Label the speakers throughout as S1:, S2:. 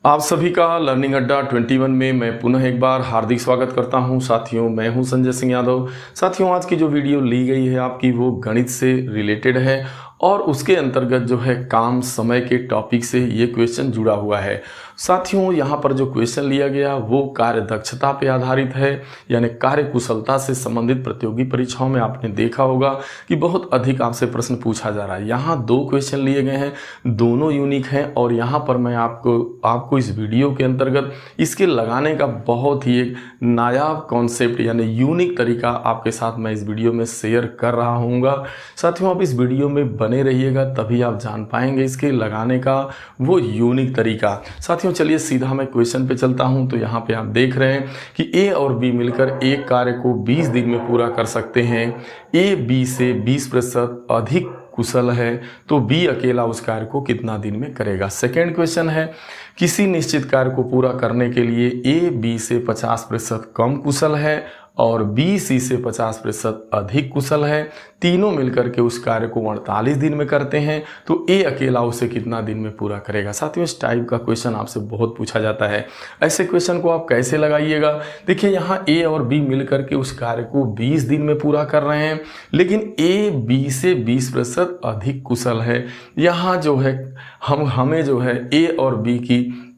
S1: आप सभी का लर्निंग अड्डा 21 में मैं पुनः एक बार हार्दिक स्वागत करता हूं। साथियों, मैं हूं संजय सिंह यादव। साथियों, आज की जो वीडियो ली गई है आपकी वो गणित से रिलेटेड है और उसके अंतर्गत जो है काम समय के टॉपिक से ये क्वेश्चन जुड़ा हुआ है। साथियों, यहाँ पर जो क्वेश्चन लिया गया वो कार्य दक्षता पे आधारित है, यानी कार्य कुशलता से संबंधित प्रतियोगी परीक्षाओं में आपने देखा होगा कि बहुत अधिक आपसे प्रश्न पूछा जा रहा है। यहाँ दो क्वेश्चन लिए गए हैं, दोनों यूनिक हैं और यहाँ पर मैं आपको इस वीडियो के अंतर्गत इसके लगाने का बहुत ही एक नायाब कॉन्सेप्ट यानी यूनिक तरीका आपके साथ मैं इस वीडियो में शेयर कर रहा हूँगा। साथियों, आप इस वीडियो में बने रहिएगा, तभी आप जान पाएंगे इसके लगाने का वो यूनिक तरीका। साथियों, चलिए सीधा मैं क्वेश्चन पे चलता हूं। तो यहाँ पे आप देख रहे हैं कि ए और बी मिलकर एक कार्य को 20 दिन में पूरा कर सकते हैं। ए बी से 20% अधिक कुशल है, तो बी अकेला उस कार्य को कितना दिन में करेगा। सेकेंड क्वेश्चन है, किसी निश्चित कार्य को पूरा करने के लिए ए बी से 50% कम कुशल है और बी सी से 50% अधिक कुशल है। तीनों मिलकर के उस कार्य को 48 दिन में करते हैं, तो ए अकेला उसे कितना दिन में पूरा करेगा। साथियों, इस टाइप का क्वेश्चन आपसे बहुत पूछा जाता है। ऐसे क्वेश्चन को आप कैसे लगाइएगा? देखिए, यहाँ ए और बी मिलकर के उस कार्य को 20 दिन में पूरा कर रहे हैं, लेकिन ए बी से 20% अधिक कुशल है। यहाँ जो है हमें जो है ए और बी की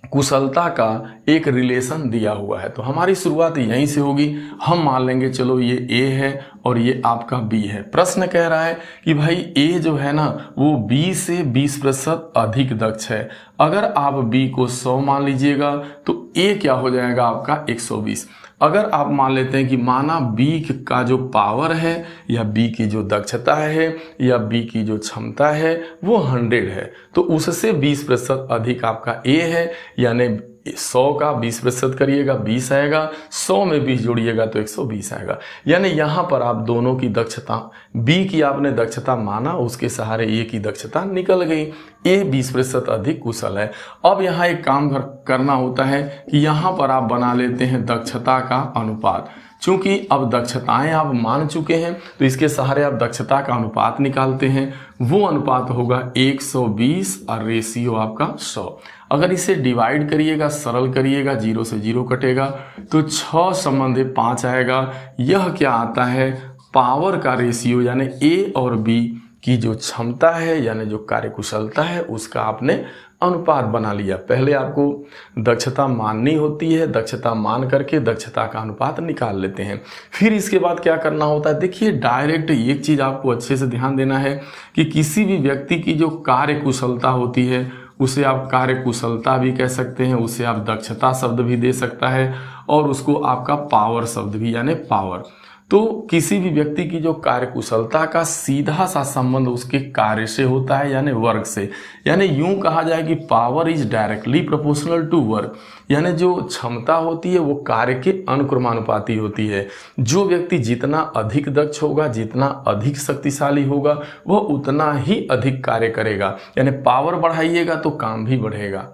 S1: कुशलता का एक रिलेशन दिया हुआ है, तो हमारी शुरुआत यहीं से होगी। हम मान लेंगे चलो ये ए है और ये आपका बी है। प्रश्न कह रहा है कि भाई ए जो है ना वो बी से 20% अधिक दक्ष है। अगर आप बी को 100 मान लीजिएगा तो ए क्या हो जाएगा आपका 120। अगर आप मान लेते हैं कि माना बी का जो पावर है या बी की जो दक्षता है या बी की जो क्षमता है वो 100 है, तो उससे 20% अधिक आपका ए है, यानी 100 का 20% करिएगा 20 आएगा, 100 में 20 जोड़िएगा तो 120 आएगा। यानी यहाँ पर आप दोनों की दक्षता, बी की आपने दक्षता माना, उसके सहारे ए की दक्षता निकल गई। ए 20% अधिक कुशल है। अब यहाँ एक काम करना होता है कि यहाँ पर आप बना लेते हैं दक्षता का अनुपात। चूंकि अब दक्षताएं आप मान चुके हैं तो इसके सहारे आप दक्षता का अनुपात निकालते हैं। वो अनुपात होगा 120 और रेशियो आपका 100। अगर इसे डिवाइड करिएगा, सरल करिएगा, 0 से 0 कटेगा तो 6 संबंधी 5 आएगा। यह क्या आता है? पावर का रेशियो, यानी ए और बी की जो क्षमता है यानी जो कार्यकुशलता है उसका आपने अनुपात बना लिया। पहले आपको दक्षता माननी होती है, दक्षता मान करके दक्षता का अनुपात निकाल लेते हैं। फिर इसके बाद क्या करना होता है? देखिए, डायरेक्ट एक चीज़ आपको अच्छे से ध्यान देना है कि किसी भी व्यक्ति की जो कार्यकुशलता होती है उसे आप कार्यकुशलता भी कह सकते हैं, उसे आप दक्षता शब्द भी दे सकता है और उसको आपका पावर शब्द भी, यानी पावर। तो किसी भी व्यक्ति की जो कार्यकुशलता का सीधा सा संबंध उसके कार्य से होता है, यानी वर्क से। यानी यूं कहा जाए कि power is directly proportional to work, यानी जो क्षमता होती है वो कार्य के अनुक्रमानुपाती होती है। जो व्यक्ति जितना अधिक दक्ष होगा, जितना अधिक शक्तिशाली होगा, वह उतना ही अधिक कार्य करेगा। यानी पावर बढ़ाइएगा तो काम भी बढ़ेगा।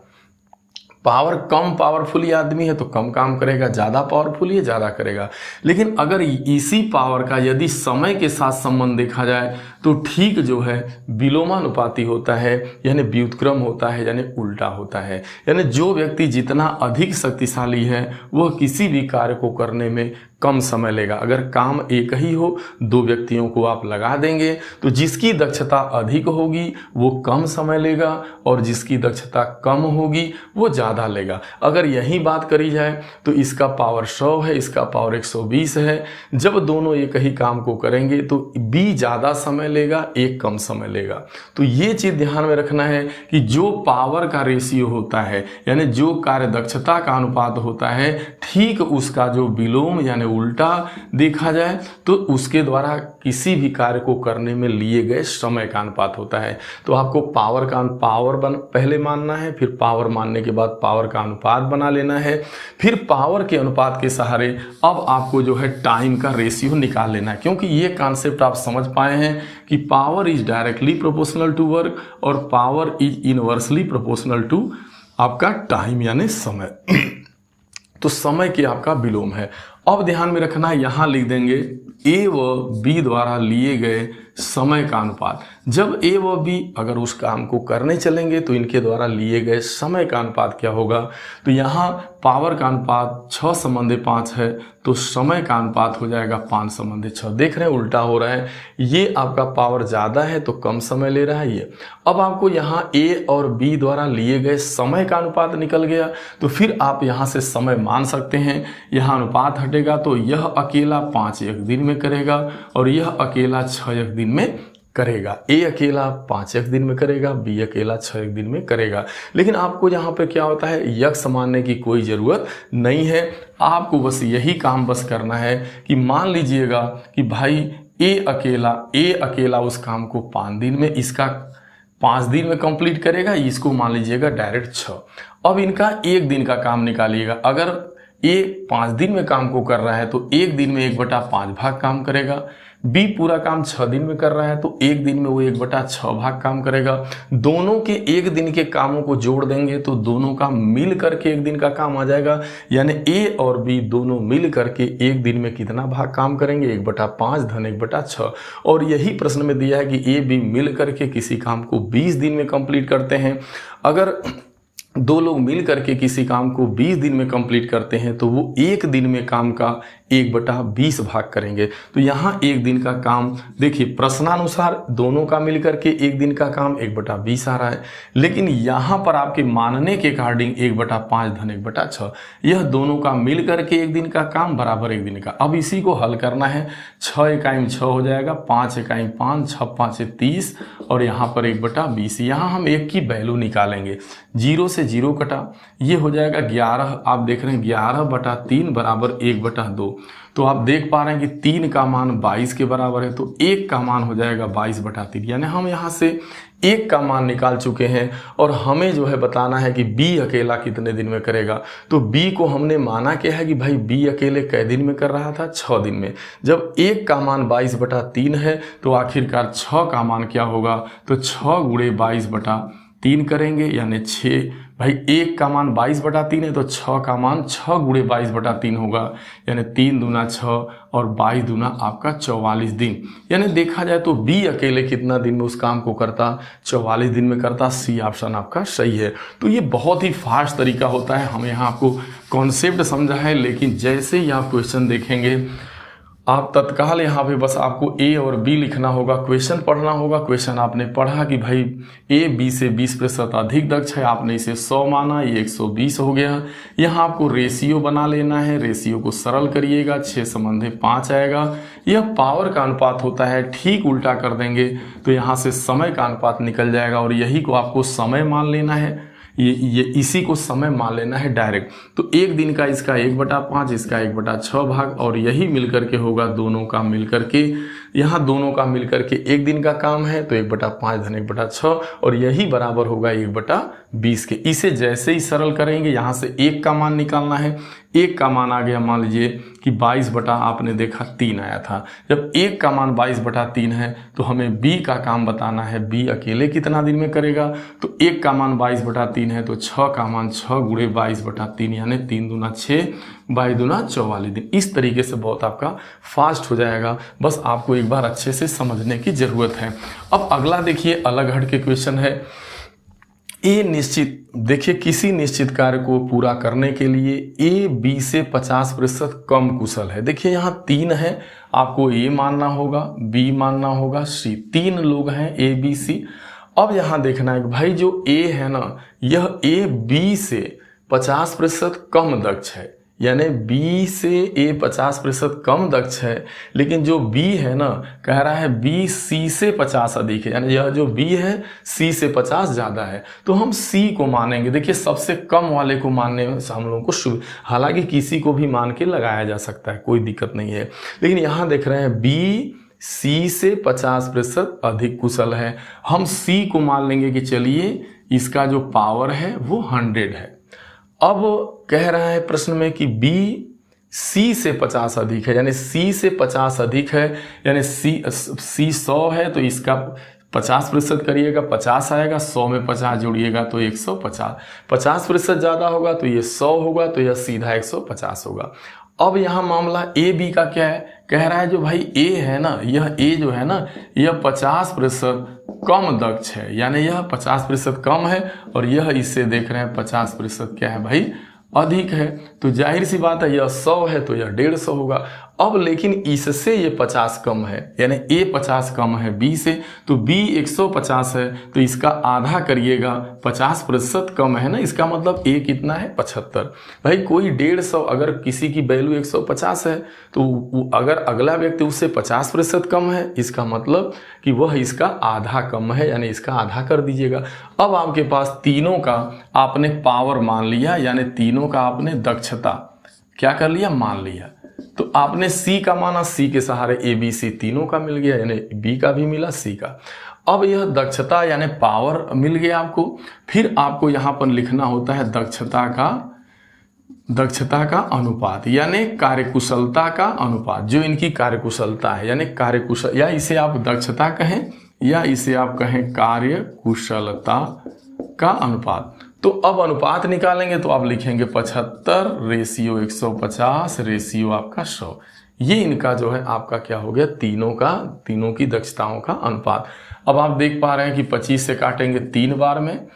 S1: पावर कम पावरफुल आदमी है तो कम काम करेगा, ज़्यादा पावरफुल है ज़्यादा करेगा। लेकिन अगर इसी पावर का यदि समय के साथ संबंध देखा जाए तो ठीक जो है विलोमानुपाती होता है, यानी व्युत्क्रम होता है, यानी उल्टा होता है। यानी जो व्यक्ति जितना अधिक शक्तिशाली है वह किसी भी कार्य को करने में कम समय लेगा। अगर काम एक ही हो, दो व्यक्तियों को आप लगा देंगे तो जिसकी दक्षता अधिक होगी वो कम समय लेगा और जिसकी दक्षता कम होगी वो ज़्यादा लेगा। अगर यही बात करी जाए तो इसका पावर 100 है, इसका पावर 120 है। जब दोनों एक ही काम को करेंगे तो बी ज़्यादा समय लेगा, एक कम समय लेगा। तो ये चीज़ ध्यान में रखना है कि जो पावर का रेशियो होता है, यानी जो कार्य दक्षता का अनुपात होता है, ठीक उसका जो विलोम यानी उल्टा देखा जाए तो उसके द्वारा किसी भी कार्य को करने में लिए गए समय का अनुपात होता है। तो आपको पावर पहले मानना है, फिर पावर मानने के बाद पावर का अनुपात बना लेना है, फिर पावर के अनुपात के सहारे अब आपको जो है टाइम का रेशियो निकाल लेना है। क्योंकि ये कॉन्सेप्ट आप समझ पाए हैं कि power is directly proportional to work और power is inversely proportional to आपका टाइम यानी समय। तो समय के आपका विलोम है। अब ध्यान में रखना है, यहाँ लिख देंगे ए व बी द्वारा लिए गए समय का अनुपात। जब ए व बी अगर उस काम को करने चलेंगे तो इनके द्वारा लिए गए समय का अनुपात क्या होगा। तो यहाँ पावर का अनुपात 6:5 है, तो समय का अनुपात हो जाएगा 5:6। देख रहे हैं उल्टा हो रहा है, ये आपका पावर ज़्यादा है तो कम समय ले रहा है ये। अब आपको यहाँ ए और बी द्वारा लिए गए समय का अनुपात निकल गया, तो फिर आप यहाँ से समय मान सकते हैं। यहाँ अनुपात हटेगा तो यह अकेला 5 एक दिन में करेगा और यह अकेला 6 एक दिन में करेगा। ए अकेला 5 एक दिन में करेगा, बी अकेला 6 एक दिन में करेगा। लेकिन आपको यहाँ पे क्या होता है, यक्ष मानने की कोई ज़रूरत नहीं है। आपको बस यही काम बस करना है कि मान लीजिएगा कि भाई ए अकेला उस काम को 5 दिन में, इसका 5 दिन में कंप्लीट करेगा, इसको मान लीजिएगा डायरेक्ट 6। अब इनका 1 दिन का काम निकालिएगा। अगर ए 5 दिन में काम को कर रहा है तो 1 दिन में 1/5 भाग काम करेगा। बी पूरा काम 6 दिन में कर रहा है तो 1 दिन में वो 1/6 भाग काम करेगा। दोनों के 1 दिन के कामों को जोड़ देंगे तो दोनों का मिल करके 1 दिन का काम आ जाएगा। यानी ए और बी दोनों मिल करके 1 दिन में कितना भाग काम करेंगे, 1/5 धन 1/6। और यही प्रश्न में दिया है कि ए बी मिल करके किसी काम को 20 दिन में कंप्लीट करते हैं। अगर 2 लोग मिल करके किसी काम को 20 दिन में कंप्लीट करते हैं तो वो 1 दिन में काम का 1/20 भाग करेंगे। तो यहाँ 1 दिन का काम देखिए प्रश्नानुसार दोनों का मिल करके 1 दिन का काम 1/20 आ रहा है, लेकिन यहाँ पर आपके मानने के अकॉर्डिंग 1/5 धन 1/6, यह दोनों का मिल करके 1 दिन का काम बराबर 1 दिन का। अब इसी को हल करना है, 6 इकाई में 6 हो जाएगा, 5 इकाई में 5, 6 5 30 और यहाँ पर 1/20। यहाँ हम 1 की वैल्यू निकालेंगे, 0 से 0 कटा, ये हो जाएगा 11। आप देख रहे हैं 11/3 बराबर 1/2। तो आप देख पा रहे हैं कि 3 का मान 22 के बराबर है, तो 1 का मान हो जाएगा 22/3। यानी हम यहाँ से 1 का मान निकाल चुके हैं और हमें जो है बताना है कि बी अकेला कितने दिन में करेगा। तो बी को हमने माना क्या है कि भाई बी अकेले कै दिन में कर रहा था, 6 दिन में। जब 1 का मान 22/3 है तो आखिरकार 6 का मान क्या होगा, तो 6 गुणे 22/3 करेंगे, यानी 6। भाई 1 का मान 22/3 है तो 6 का मान 6 गुणे 22/3 होगा, यानी 3 दूना 6 और 22 दूना आपका 44 दिन। यानी देखा जाए तो बी अकेले कितना दिन में उस काम को करता, 44 दिन में करता। सी ऑप्शन आपका सही है। तो ये बहुत ही फास्ट तरीका होता है, हमें यहाँ आपको कॉन्सेप्ट समझा है, लेकिन जैसे ही आप क्वेश्चन देखेंगे आप तत्काल यहाँ पे बस आपको ए और बी लिखना होगा, क्वेश्चन पढ़ना होगा। क्वेश्चन आपने पढ़ा कि भाई ए बी से 20% अधिक दक्ष है, आपने इसे 100 माना, ये 120 हो गया। यहाँ आपको रेशियो बना लेना है, रेशियो को सरल करिएगा, 6:5 आएगा। यह पावर का अनुपात होता है, ठीक उल्टा कर देंगे तो यहाँ से समय का अनुपात निकल जाएगा और यही को आपको समय मान लेना है, ये इसी को समय मान लेना है डायरेक्ट। तो 1 दिन का इसका 1/5, इसका 1/6 भाग और यही मिलकर के होगा दोनों का मिलकर के। यहाँ दोनों का मिलकर के 1 दिन का काम है तो 1/5 धन 1/6 और यही बराबर होगा 1/20 के। इसे जैसे ही सरल करेंगे यहाँ से 1 का मान निकालना है। 1 का मान आ गया, मान लीजिए कि 22 आपने देखा 3 आया था। जब 1 का मान 22/3 है तो हमें b का काम बताना है, b अकेले कितना दिन में करेगा। तो 1 का मान 22/3 है तो 6 का मान 6 गुणे 22/3 यानी 3 दूना 6, 22 दूना 44 दिन। इस तरीके से बहुत आपका फास्ट हो जाएगा, बस आपको एक बार अच्छे से समझने की जरूरत है। अब अगला देखिए अलग हट के क्वेश्चन है। ए निश्चित, देखिए किसी निश्चित कार्य को पूरा करने के लिए ए बी से 50% कम कुशल है। देखिए यहाँ 3 है, आपको ए मानना होगा, बी मानना होगा, सी। 3 लोग हैं ए बी सी। अब यहाँ देखना है कि भाई जो ए है ना, यह ए बी से 50% कम दक्ष है, यानी B से A 50% कम दक्ष है। लेकिन जो B है ना, कह रहा है B C से 50 अधिक है, यानी यह जो B है C से 50 ज़्यादा है, तो हम C को मानेंगे। देखिए सबसे कम वाले को मानने में हम लोगों को शुभ, हालांकि किसी को भी मान के लगाया जा सकता है, कोई दिक्कत नहीं है। लेकिन यहाँ देख रहे हैं B C से 50% अधिक कुशल है, हम C को मान लेंगे कि चलिए इसका जो पावर है वो 100 है। अब कह रहा है प्रश्न में कि B C से 50 अधिक है, यानी C से 50 अधिक है, यानी C 100 है तो इसका 50% करिएगा 50 आएगा, 100 में 50 जोड़िएगा तो 150, 50% ज़्यादा होगा तो ये 100 होगा, तो यह सीधा 150 होगा। अब यहाँ मामला ए बी का क्या है, कह रहा है जो भाई ए है ना, यह ए जो है ना, यह 50% कम दक्ष है, यानी यह 50% कम है और यह इससे देख रहे हैं 50% क्या है भाई, अधिक है। तो जाहिर सी बात है यह 100 है तो यह 150 होगा। अब लेकिन इससे ये 50 कम है, यानी ए 50 कम है बी से, तो बी 150 है तो इसका आधा करिएगा, 50% कम है ना, इसका मतलब ए कितना है 75। भाई कोई 150, अगर किसी की वैल्यू 150 है तो अगर अगला व्यक्ति उससे 50% कम है, इसका मतलब कि वह इसका आधा कम है, यानी इसका आधा कर दीजिएगा। अब आपके पास तीनों का आपने पावर मान लिया, यानी तीनों का आपने दक्षता क्या कर लिया, मान लिया। तो आपने सी का माना, सी के सहारे ए बी सी तीनों का मिल गया, यानी बी का भी मिला, सी का। अब यह दक्षता यानी पावर मिल गया आपको। फिर आपको यहाँ पर लिखना होता है दक्षता का अनुपात, यानी कार्यकुशलता का अनुपात, जो इनकी कार्यकुशलता है, यानी कार्यकुशल, या इसे आप दक्षता कहें या इसे आप कहें कार्यकुशलता का अनुपात। तो अब अनुपात निकालेंगे तो आप लिखेंगे 75 रेशियो 150 रेशियो आपका 100। ये इनका जो है आपका क्या हो गया, तीनों की दक्षताओं का अनुपात। अब आप देख पा रहे हैं कि 25 से काटेंगे 3 बार में,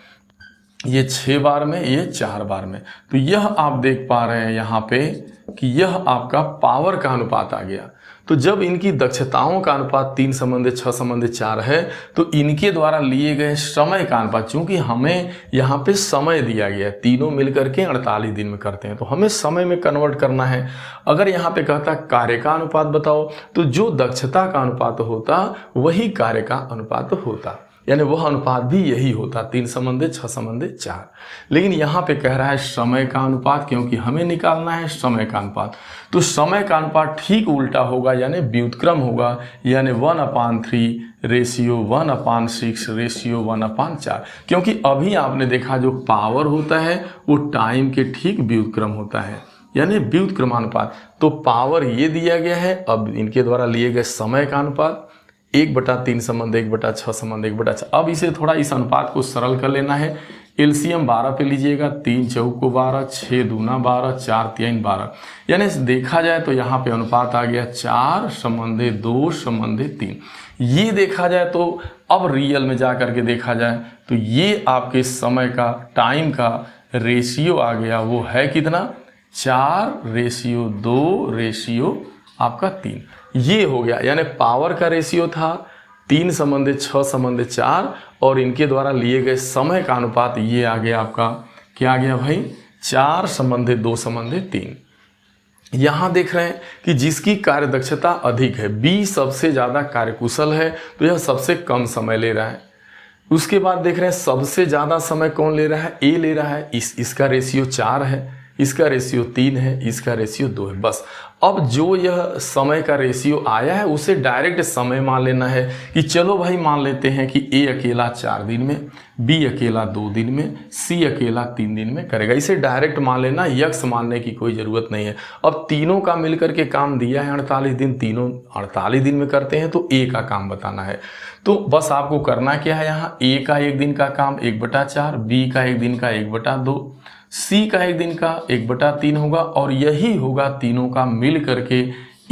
S1: ये 6 बार में, ये 4 बार में। तो यह आप देख पा रहे हैं यहाँ पे कि यह आपका पावर का अनुपात आ गया। तो जब इनकी दक्षताओं का अनुपात 3:6:4 है तो इनके द्वारा लिए गए समय का अनुपात, चूंकि हमें यहाँ पे समय दिया गया है, तीनों मिलकर के 48 दिन में करते हैं, तो हमें समय में कन्वर्ट करना है। अगर यहाँ पे कहता कार्य का अनुपात बताओ, तो जो दक्षता का अनुपात होता वही कार्य का अनुपात होता, यानी वह अनुपात भी यही होता 3:6:4। लेकिन यहाँ पे कह रहा है समय का अनुपात, क्योंकि हमें निकालना है समय का अनुपात। तो समय का अनुपात ठीक उल्टा होगा, यानी व्युत्क्रम होगा, यानी 1/3 रेशियो 1/6 रेशियो 1/4। क्योंकि अभी आपने देखा जो पावर होता है वो टाइम के ठीक व्युत्क्रम होता है, यानी व्युत्क्रमानुपात। तो पावर ये दिया गया है, अब इनके द्वारा लिए गए समय का अनुपात 1/3 संबंध 1/6 संबंध 1/4। अब इसे थोड़ा इस अनुपात को सरल कर लेना है। एलसीएम 12 पे लीजिएगा, 3 चौको 12, 6 दूना 12, 4 3 12। यानी देखा जाए तो यहाँ पे अनुपात आ गया 4:2:3। ये देखा जाए तो अब रियल में जा करके देखा जाए तो ये आपके समय का, टाइम का रेशियो आ गया, वो है कितना 4:2 रेशियो आपका 3। ये हो गया, यानी पावर का रेशियो था 3:6:4 और इनके द्वारा लिए गए समय का अनुपात ये आ गया आपका, क्या आ गया भाई 4:2:3। यहाँ देख रहे हैं कि जिसकी कार्यदक्षता अधिक है, बी सबसे ज़्यादा कार्यकुशल है तो यह सबसे कम समय ले रहा है। उसके बाद देख रहे हैं सबसे ज़्यादा समय कौन ले रहा है, ए ले रहा है, इसका रेशियो 4 है, इसका रेशियो 3 है, इसका रेशियो 2 है। बस अब जो यह समय का रेशियो आया है उसे डायरेक्ट समय मान लेना है कि चलो भाई मान लेते हैं कि ए अकेला 4 दिन में, बी अकेला 2 दिन में, सी अकेला 3 दिन में करेगा। इसे डायरेक्ट मान लेना, यक्स मानने की कोई ज़रूरत नहीं है। अब तीनों का मिलकर के काम दिया है 48 दिन, तीनों 48 दिन में करते हैं तो ए का काम बताना है। तो बस आपको करना क्या है, यहाँ ए का 1 दिन का काम 1/4, बी का 1 दिन का 1/2, सी का 1 दिन का 1/3 होगा और यही होगा तीनों का मिल करके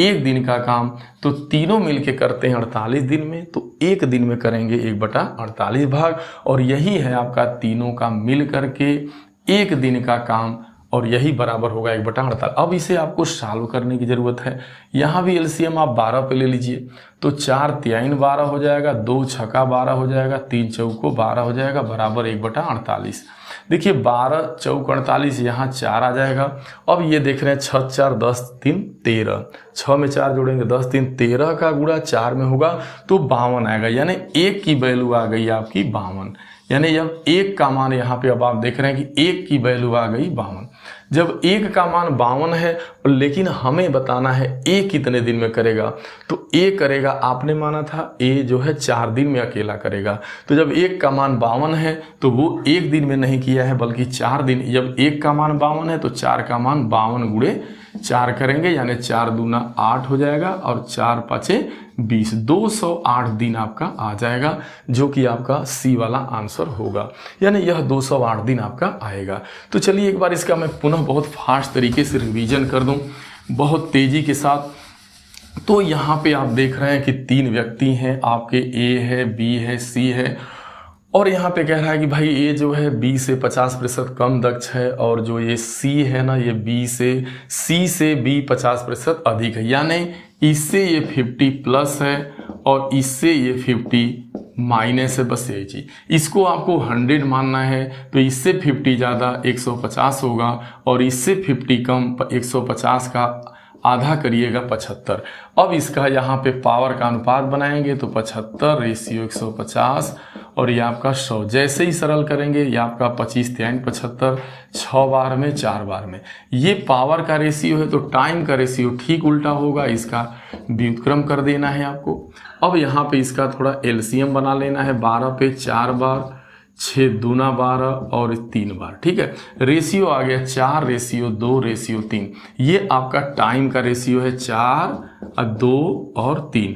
S1: 1 दिन का काम। तो तीनों मिल के करते हैं 48 दिन में, तो 1 दिन में करेंगे 1/48 भाग, और यही है आपका तीनों का मिल करके 1 दिन का काम, और यही बराबर होगा 1/48। अब इसे आपको सॉल्व करने की ज़रूरत है। यहाँ भी एलसीएम आप 12 पे ले लीजिए, तो 4 3 12 हो जाएगा, 2 छक्का 12 हो जाएगा, 3 चौको 12 हो जाएगा, बराबर 1/48। देखिए 12 चौक 48, यहाँ 4 आ जाएगा। अब ये देख रहे हैं 6 4 10 3 13, 6 में 4 जोड़ेंगे 10 3 13 का गुणा 4 में होगा तो 52 आएगा, यानी 1 की वैल्यू आ गई आपकी 52। यानी जब 1 का मान यहाँ पे अब आप देख रहे हैं कि 1 की वैल्यू आ गई 52। जब 1 का मान 52 है लेकिन हमें बताना है ए कितने दिन में करेगा, तो ए करेगा, आपने माना था ए जो है 4 दिन में अकेला करेगा। तो जब 1 का मान 52 है तो वो 1 दिन में नहीं किया है बल्कि 4 दिन। जब 1 का मान 52 है तो 4 का मान 52 × 4 करेंगे यानी 4 दूना 8 हो जाएगा और 4 पाँचे 20, 208 दिन आपका आ जाएगा, जो कि आपका सी वाला आंसर होगा, यानी यह 208 दिन आपका आएगा। तो चलिए एक बार इसका मैं पुनः बहुत फास्ट तरीके से रिवीजन कर दूं, बहुत तेज़ी के साथ। तो यहाँ पे आप देख रहे हैं कि 3 व्यक्ति हैं आपके, ए है, बी है, सी है, और यहाँ पे कह रहा है कि भाई ए जो है बी से 50% कम दक्ष है, और जो ये सी है ना, ये सी से बी 50% अधिक है, यानी इससे ये 50 प्लस है और इससे ये 50 माइनस है। बस यही चीज, इसको आपको 100 मानना है, तो इससे 50 ज़्यादा 150 होगा, और इससे 50 कम 150 का आधा करिएगा 75। अब इसका यहाँ पे पावर का अनुपात बनाएंगे तो 75 रेशियो 150, और ये आपका 100। जैसे ही सरल करेंगे ये आपका 25 3 75, 6 बार में 4 बार में। ये पावर का रेशियो है, तो टाइम का रेशियो ठीक उल्टा होगा, इसका व्युत्क्रम कर देना है आपको। अब यहाँ पे इसका थोड़ा एलसीएम बना लेना है, 12 पे 4 बार, 6 दूना 12 और 3 बार, ठीक है। रेशियो आ गया 4 रेशियो 2 रेशियो 3, ये आपका टाइम का रेशियो है, 4 2 और 3,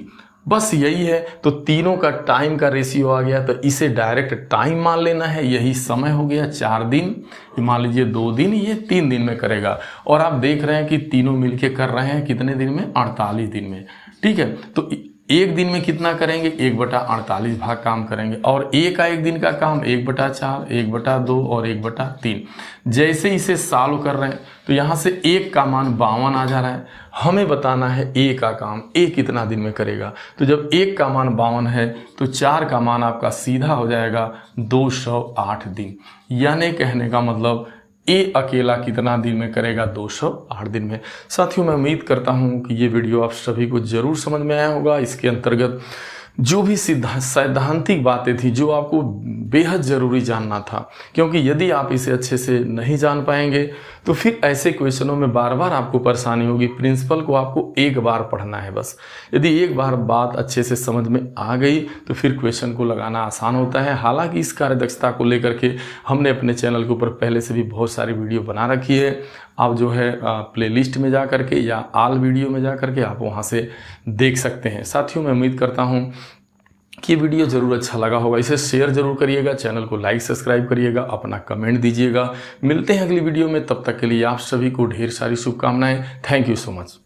S1: बस यही है। तो तीनों का टाइम का रेशियो आ गया, तो इसे डायरेक्ट टाइम मान लेना है, यही समय हो गया 4 दिन, मान लीजिए 2 दिन, ये 3 दिन में करेगा। और आप देख रहे हैं कि तीनों मिलके कर रहे हैं कितने दिन में, 48 दिन में, ठीक है। तो एक दिन में कितना करेंगे, 1/48 भाग काम करेंगे, और का एक दिन का काम 1/4, 1/2 और 1/3। जैसे इसे सॉल्व कर रहे हैं तो यहाँ से 1 का मान 52 आ जा रहा है, हमें बताना है ए का काम, ए कितना दिन में करेगा। तो जब 1 का मान 52 है तो 4 का मान आपका सीधा हो जाएगा 208 दिन, यानी कहने का मतलब ए अकेला कितना दिन में करेगा, 208 दिन में। साथियों मैं उम्मीद करता हूं कि ये वीडियो आप सभी को जरूर समझ में आया होगा। इसके अंतर्गत जो भी सैद्धांतिक बातें थी जो आपको बेहद ज़रूरी जानना था, क्योंकि यदि आप इसे अच्छे से नहीं जान पाएंगे तो फिर ऐसे क्वेश्चनों में बार बार आपको परेशानी होगी। प्रिंसिपल को आपको एक बार पढ़ना है बस, यदि एक बार बात अच्छे से समझ में आ गई तो फिर क्वेश्चन को लगाना आसान होता है। हालांकि इस कार्यदक्षता को लेकर के हमने अपने चैनल के ऊपर पहले से भी बहुत सारी वीडियो बना रखी है, आप जो है प्लेलिस्ट में जा करके या आल वीडियो में जा करके आप वहाँ से देख सकते हैं। साथियों मैं उम्मीद करता हूँ कि वीडियो ज़रूर अच्छा लगा होगा, इसे शेयर जरूर करिएगा, चैनल को लाइक सब्सक्राइब करिएगा, अपना कमेंट दीजिएगा। मिलते हैं अगली वीडियो में, तब तक के लिए आप सभी को ढेर सारी शुभकामनाएं। Thank you so much.